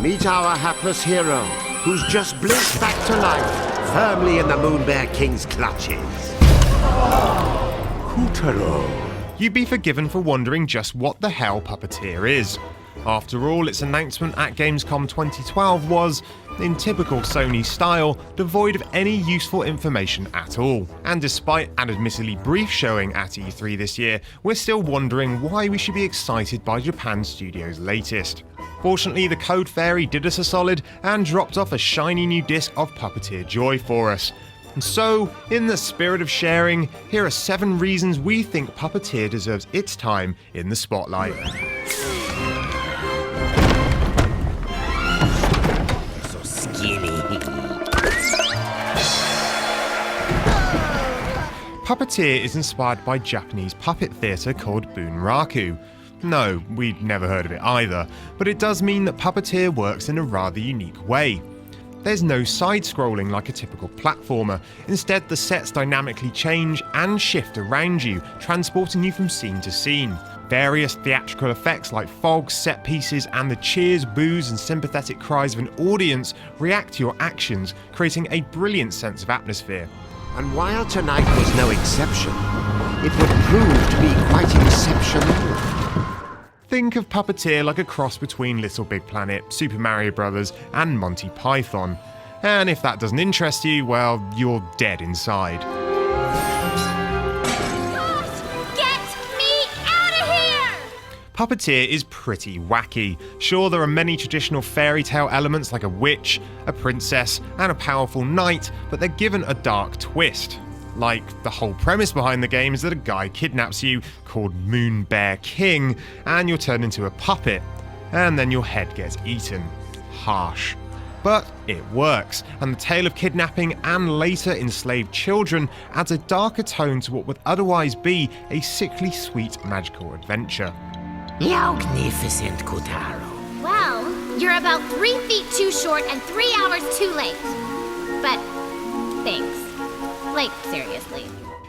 Meet our hapless hero, who's just blinked back to life, firmly in the Moonbear King's clutches. Kutaro. You'd be forgiven for wondering just what the hell Puppeteer is. After all, its announcement at Gamescom 2012 was, in typical Sony style, devoid of any useful information at all. And despite an admittedly brief showing at E3 this year, we're still wondering why we should be excited by Japan Studio's latest. Fortunately, the Code Fairy did us a solid and dropped off a shiny new disc of Puppeteer joy for us. And so, in the spirit of sharing, here are 7 reasons we think Puppeteer deserves its time in the spotlight. So skinny. Puppeteer is inspired by Japanese puppet theatre called Bunraku. No, we'd never heard of it either, but it does mean that Puppeteer works in a rather unique way. There's no side-scrolling like a typical platformer. Instead, the sets dynamically change and shift around you, transporting you from scene to scene. Various theatrical effects like fog, set pieces, and the cheers, boos, and sympathetic cries of an audience react to your actions, creating a brilliant sense of atmosphere. And while tonight was no exception, it would prove to be quite exceptional. Think of Puppeteer like a cross between Little Big Planet, Super Mario Bros. And Monty Python. And if that doesn't interest you, well, you're dead inside. Get me out of here! Puppeteer is pretty wacky. Sure, there are many traditional fairy tale elements like a witch, a princess, and a powerful knight, but they're given a dark twist. Like, the whole premise behind the game is that a guy kidnaps you, called Moonbear King, and you're turned into a puppet, and then your head gets eaten. Harsh. But it works, and the tale of kidnapping and later enslaved children adds a darker tone to what would otherwise be a sickly sweet magical adventure. Magnificent, Kutaro. Well, you're about 3 feet too short and 3 hours too late. But thanks. Like, seriously.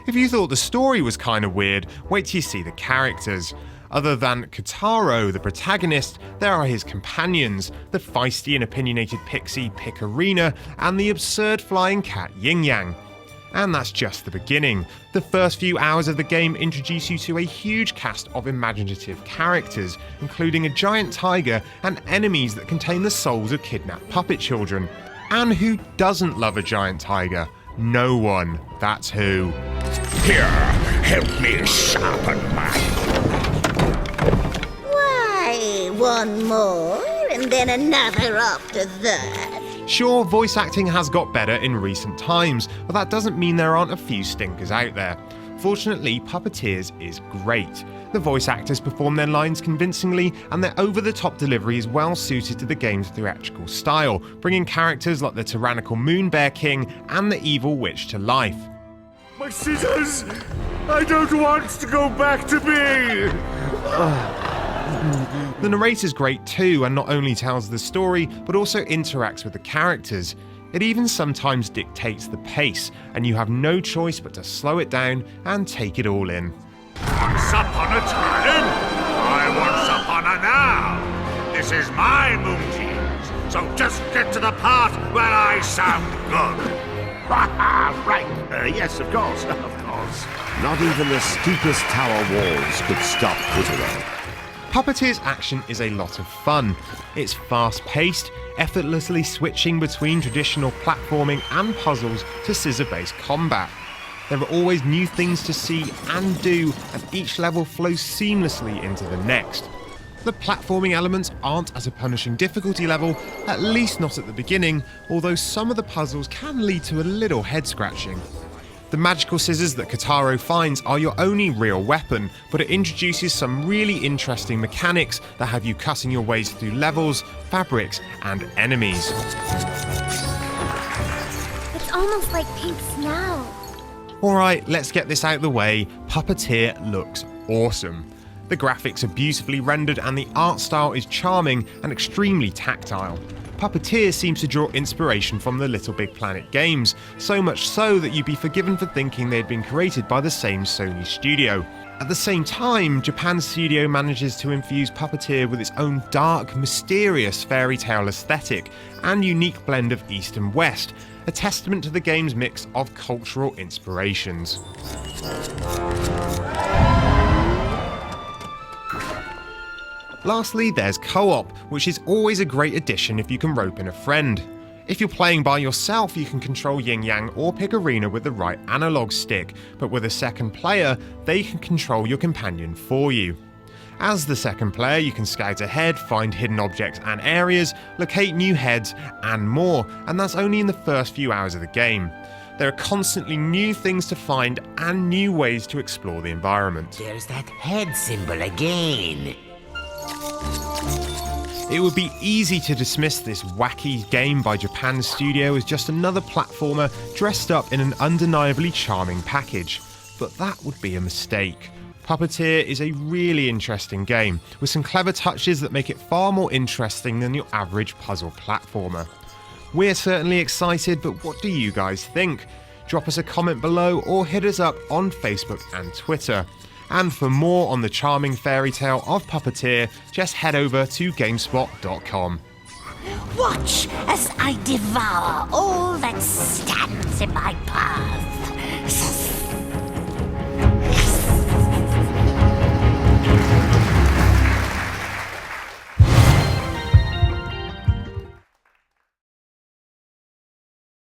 If you thought the story was kind of weird, wait till you see the characters. Other than Kotaro, the protagonist, there are his companions, the feisty and opinionated pixie Picarina, and the absurd flying cat Yin Yang. And that's just the beginning. The first few hours of the game introduce you to a huge cast of imaginative characters, including a giant tiger and enemies that contain the souls of kidnapped puppet children. And who doesn't love a giant tiger? No one. That's who. Here, help me sharpen my... Why, one more, and then another after that. Sure, voice acting has got better in recent times, but that doesn't mean there aren't a few stinkers out there. Fortunately, Puppeteer's is great. The voice actors perform their lines convincingly, and their over-the-top delivery is well suited to the game's theatrical style, bringing characters like the tyrannical Moonbear King and the evil witch to life. My scissors! I don't want to go back to me! The narrator's great too, and not only tells the story, but also interacts with the characters. It even sometimes dictates the pace, and you have no choice but to slow it down and take it all in. Once upon a time, I once upon a now. This is my Moongees, so just get to the part where I sound good. Right. Yes, of course. Of course. Not even the steepest tower walls could stop Kutaro. Puppeteer's action is a lot of fun. It's fast-paced, effortlessly switching between traditional platforming and puzzles to scissor-based combat. There are always new things to see and do, and each level flows seamlessly into the next. The platforming elements aren't at a punishing difficulty level, at least not at the beginning, although some of the puzzles can lead to a little head-scratching. The magical scissors that Kotaro finds are your only real weapon, but it introduces some really interesting mechanics that have you cutting your ways through levels, fabrics, and enemies. It's almost like pink snow. Alright, let's get this out of the way. Puppeteer looks awesome. The graphics are beautifully rendered and the art style is charming and extremely tactile. Puppeteer seems to draw inspiration from the Little Big Planet games, so much so that you'd be forgiven for thinking they had been created by the same Sony studio. At the same time, Japan's studio manages to infuse Puppeteer with its own dark, mysterious fairy tale aesthetic and unique blend of East and West, a testament to the game's mix of cultural inspirations. Lastly, there's co-op, which is always a great addition if you can rope in a friend. If you're playing by yourself, you can control Yin Yang or Piggarina with the right analog stick, but with a second player, they can control your companion for you. As the second player, you can scout ahead, find hidden objects and areas, locate new heads, and more, and that's only in the first few hours of the game. There are constantly new things to find and new ways to explore the environment. There's that head symbol again. It would be easy to dismiss this wacky game by Japan's studio as just another platformer dressed up in an undeniably charming package, but that would be a mistake. Puppeteer is a really interesting game, with some clever touches that make it far more interesting than your average puzzle platformer. We're certainly excited, but what do you guys think? Drop us a comment below or hit us up on Facebook and Twitter. And for more on the charming fairy tale of Puppeteer, just head over to GameSpot.com. Watch as I devour all that stands in my path.